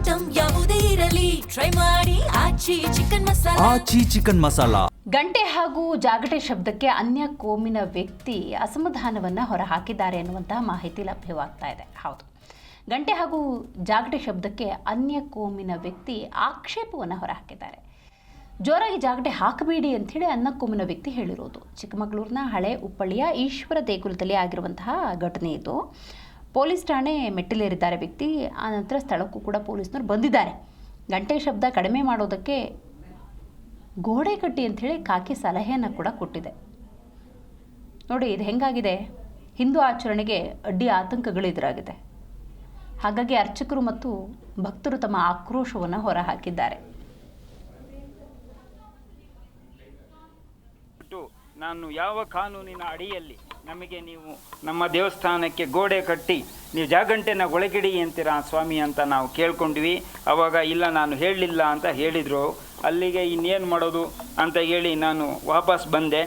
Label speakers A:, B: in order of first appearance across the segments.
A: Item ಯಾವುದೇ ಇರಲಿ try ಮಾಡಿ ಆಚಿ ಚಿಕನ್ ಮಸಾಲಾ.
B: ಗಂಟೆ ಹಾಗೂ ಜಾಗಟೆ ಶಬ್ದಕ್ಕೆ ಅನ್ಯ ಕೋಮಿನ ವ್ಯಕ್ತಿ ಅಸಮಾಧಾನವನ್ನು ಹೊರಹಾಕಿದ್ದಾರೆ ಎನ್ನುವಂತಹ ಮಾಹಿತಿ ಲಭ್ಯವಾಗ್ತಾ ಇದೆ. ಹೌದು, ಗಂಟೆ ಹಾಗೂ ಜಾಗಟೆ ಶಬ್ದಕ್ಕೆ ಅನ್ಯ ಕೋಮಿನ ವ್ಯಕ್ತಿ ಆಕ್ಷೇಪವನ್ನು ಹೊರಹಾಕಿದ್ದಾರೆ. ಜೋರಾಗಿ ಜಾಗಟೆ ಹಾಕಬೇಡಿ ಅಂಥೇಳಿ ಅನ್ಯ ಕೋಮಿನ ವ್ಯಕ್ತಿ ಹೇಳಿರೋದು. ಚಿಕ್ಕಮಗಳೂರಿನ ಹಳೆ ಉಪ್ಪಳ್ಳಿಯ ಈಶ್ವರ ದೇಗುಲದಲ್ಲಿ ಆಗಿರುವಂತಹ ಘಟನೆ ಇದು. ಪೊಲೀಸ್ ಠಾಣೆ ಮೆಟ್ಟಿಲೇರಿದ್ದಾರೆ ವ್ಯಕ್ತಿ. ಆ ನಂತರ ಸ್ಥಳಕ್ಕೂ ಕೂಡ ಪೊಲೀಸ್ನವರು ಬಂದಿದ್ದಾರೆ. ಗಂಟೆ ಶಬ್ದ ಕಡಿಮೆ ಮಾಡೋದಕ್ಕೆ ಗೋಡೆ ಕಟ್ಟಿ ಅಂಥೇಳಿ ಕಾಕಿ ಸಲಹೆಯನ್ನು ಕೂಡ ಕೊಟ್ಟಿದೆ. ನೋಡಿ ಇದು ಹೆಂಗಾಗಿದೆ, ಹಿಂದೂ ಆಚರಣೆಗೆ ಅಡ್ಡಿ ಆತಂಕಗಳು ಎದುರಾಗಿದೆ. ಹಾಗಾಗಿ ಅರ್ಚಕರು ಮತ್ತು ಭಕ್ತರು ತಮ್ಮ ಆಕ್ರೋಶವನ್ನು ಹೊರಹಾಕಿದ್ದಾರೆ.
C: ನಾನು ಯಾವ ಕಾನೂನಿನ ಅಡಿಯಲ್ಲಿ ನಮಗೆ ನೀವು ನಮ್ಮ ದೇವಸ್ಥಾನಕ್ಕೆ ಗೋಡೆ ಕಟ್ಟಿ ನೀವು ಜಾಗಂಟೆನ ಒಳಗಿಡಿ ಅಂತೀರಾ ಸ್ವಾಮಿ ಅಂತ ನಾವು ಕೇಳ್ಕೊಂಡ್ವಿ. ಆವಾಗ ಇಲ್ಲ ನಾನು ಹೇಳಲಿಲ್ಲ ಅಂತ ಹೇಳಿದರು. ಅಲ್ಲಿಗೆ ಇನ್ನೇನು ಮಾಡೋದು ಅಂತ ಹೇಳಿ ನಾನು ವಾಪಸ್ ಬಂದೆ.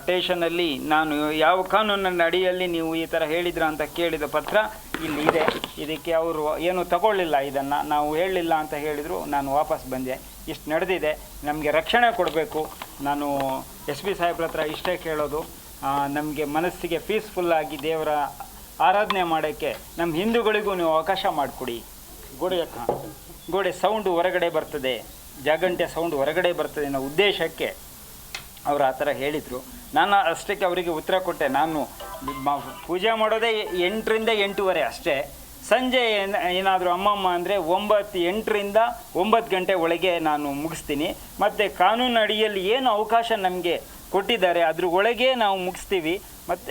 C: ಸ್ಟೇಷನಲ್ಲಿ ನಾನು ಯಾವ ಕಾನೂನಿನ ಅಡಿಯಲ್ಲಿ ನೀವು ಈ ಥರ ಹೇಳಿದ್ರ ಅಂತ ಕೇಳಿದ ಪತ್ರ ಇಲ್ಲಿ ಇದೆ. ಇದಕ್ಕೆ ಅವರು ಏನು ತಗೊಳ್ಳಿಲ್ಲ, ಇದನ್ನು ನಾವು ಹೇಳಲಿಲ್ಲ ಅಂತ ಹೇಳಿದರು. ನಾನು ವಾಪಸ್ ಬಂದೆ. ಇಷ್ಟು ನಡೆದಿದೆ, ನಮಗೆ ರಕ್ಷಣೆ ಕೊಡಬೇಕು. ನಾನು SP ಸಾಹೇಬ್ರ ಹತ್ರ ಇಷ್ಟೇ ಕೇಳೋದು, ನಮಗೆ ಮನಸ್ಸಿಗೆ ಪೀಸ್ಫುಲ್ಲಾಗಿ ದೇವರ ಆರಾಧನೆ ಮಾಡೋಕ್ಕೆ ನಮ್ಮ ಹಿಂದೂಗಳಿಗೂ ನೀವು ಅವಕಾಶ ಮಾಡಿಕೊಡಿ. ಗೋಡೆ ಸೌಂಡು ಹೊರಗಡೆ ಬರ್ತದೆ, ಜಾಗಂಟೆ ಸೌಂಡ್ ಹೊರಗಡೆ ಬರ್ತದೆ ಅನ್ನೋ ಉದ್ದೇಶಕ್ಕೆ ಅವರು ಆ ಥರ ಹೇಳಿದರು. ನಾನು ಅಷ್ಟಕ್ಕೆ ಅವರಿಗೆ ಉತ್ತರ ಕೊಟ್ಟೆ. ನಾನು ಪೂಜೆ ಮಾಡೋದೇ 8ರಿಂದ 8:30 ಅಷ್ಟೇ. ಸಂಜೆ ಏನಾದರೂ ಅಮ್ಮಮ್ಮ ಅಂದರೆ 8ರಿಂದ 9 ಗಂಟೆ ಒಳಗೆ ನಾನು ಮುಗಿಸ್ತೀನಿ. ಮತ್ತು ಕಾನೂನು ಅಡಿಯಲ್ಲಿ ಏನು ಅವಕಾಶ ನಮಗೆ ಕೊಟ್ಟಿದ್ದಾರೆ ಅದ್ರ ಒಳಗೆ ನಾವು ಮುಗಿಸ್ತೀವಿ. ಮತ್ತು